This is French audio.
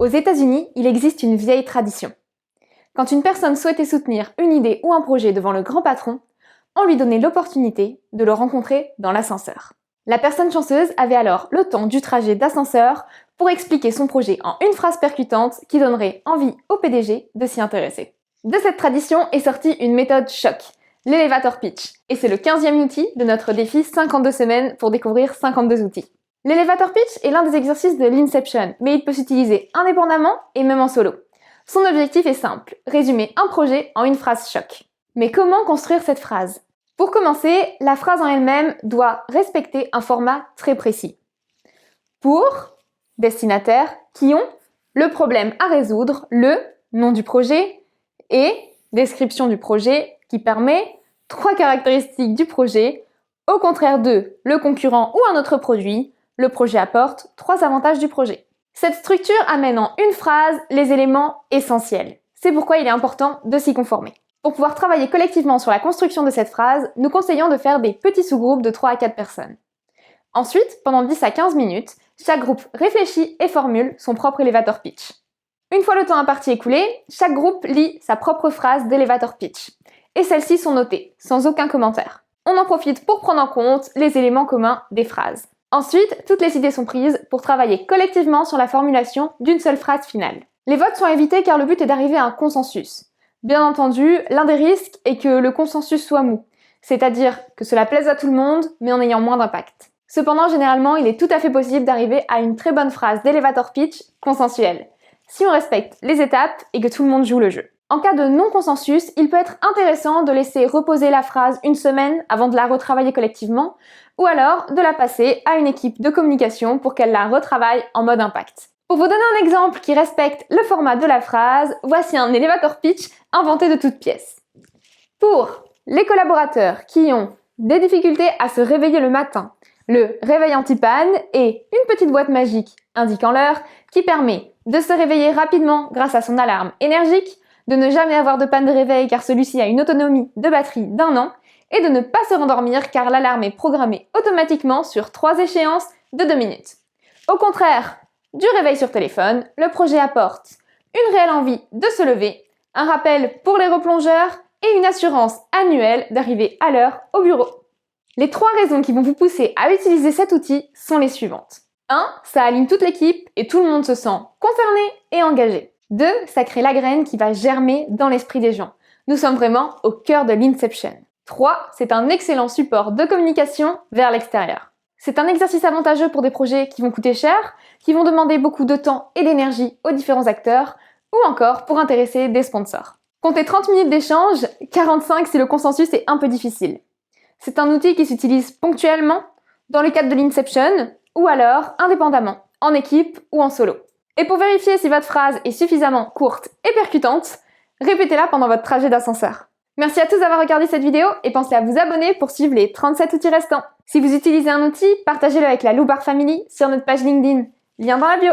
Aux États-Unis, il existe une vieille tradition. Quand une personne souhaitait soutenir une idée ou un projet devant le grand patron, on lui donnait l'opportunité de le rencontrer dans l'ascenseur. La personne chanceuse avait alors le temps du trajet d'ascenseur pour expliquer son projet en une phrase percutante qui donnerait envie au PDG de s'y intéresser. De cette tradition est sortie une méthode choc, l'elevator pitch, et c'est le 15e outil de notre défi 52 semaines pour découvrir 52 outils. L'elevator pitch est l'un des exercices de l'Inception, mais il peut s'utiliser indépendamment et même en solo. Son objectif est simple, résumer un projet en une phrase choc. Mais comment construire cette phrase? Pour commencer, la phrase en elle-même doit respecter un format très précis. Pour, destinataire, qui ont, le problème à résoudre, le nom du projet et description du projet qui permet 3 caractéristiques du projet, au contraire de le concurrent ou un autre produit, le projet apporte 3 avantages du projet. Cette structure amène en une phrase les éléments essentiels. C'est pourquoi il est important de s'y conformer. Pour pouvoir travailler collectivement sur la construction de cette phrase, nous conseillons de faire des petits sous-groupes de 3 à 4 personnes. Ensuite, pendant 10 à 15 minutes, chaque groupe réfléchit et formule son propre elevator pitch. Une fois le temps imparti écoulé, chaque groupe lit sa propre phrase d'elevator pitch. Et celles-ci sont notées, sans aucun commentaire. On en profite pour prendre en compte les éléments communs des phrases. Ensuite, toutes les idées sont prises pour travailler collectivement sur la formulation d'une seule phrase finale. Les votes sont évités car le but est d'arriver à un consensus. Bien entendu, l'un des risques est que le consensus soit mou, c'est-à-dire que cela plaise à tout le monde, mais en ayant moins d'impact. Cependant, généralement, il est tout à fait possible d'arriver à une très bonne phrase d'elevator pitch consensuelle, si on respecte les étapes et que tout le monde joue le jeu. En cas de non-consensus, il peut être intéressant de laisser reposer la phrase une semaine avant de la retravailler collectivement, ou alors de la passer à une équipe de communication pour qu'elle la retravaille en mode impact. Pour vous donner un exemple qui respecte le format de la phrase, voici un elevator pitch inventé de toutes pièces. Pour les collaborateurs qui ont des difficultés à se réveiller le matin, le réveil anti-panne est une petite boîte magique indiquant l'heure qui permet de se réveiller rapidement grâce à son alarme énergique, de ne jamais avoir de panne de réveil car celui-ci a une autonomie de batterie d'1 an et de ne pas se rendormir car l'alarme est programmée automatiquement sur 3 échéances de 2 minutes. Au contraire du réveil sur téléphone, le projet apporte une réelle envie de se lever, un rappel pour les replongeurs et une assurance annuelle d'arriver à l'heure au bureau. Les 3 raisons qui vont vous pousser à utiliser cet outil sont les suivantes. 1. Ça aligne toute l'équipe et tout le monde se sent concerné et engagé. 2. Ça crée la graine qui va germer dans l'esprit des gens. Nous sommes vraiment au cœur de l'Inception. 3. C'est un excellent support de communication vers l'extérieur. C'est un exercice avantageux pour des projets qui vont coûter cher, qui vont demander beaucoup de temps et d'énergie aux différents acteurs, ou encore pour intéresser des sponsors. Comptez 30 minutes d'échange, 45 si le consensus est un peu difficile. C'est un outil qui s'utilise ponctuellement, dans le cadre de l'Inception, ou alors indépendamment, en équipe ou en solo. Et pour vérifier si votre phrase est suffisamment courte et percutante, répétez-la pendant votre trajet d'ascenseur. Merci à tous d'avoir regardé cette vidéo et pensez à vous abonner pour suivre les 37 outils restants. Si vous utilisez un outil, partagez-le avec la Loubar Family sur notre page LinkedIn. Lien dans la bio.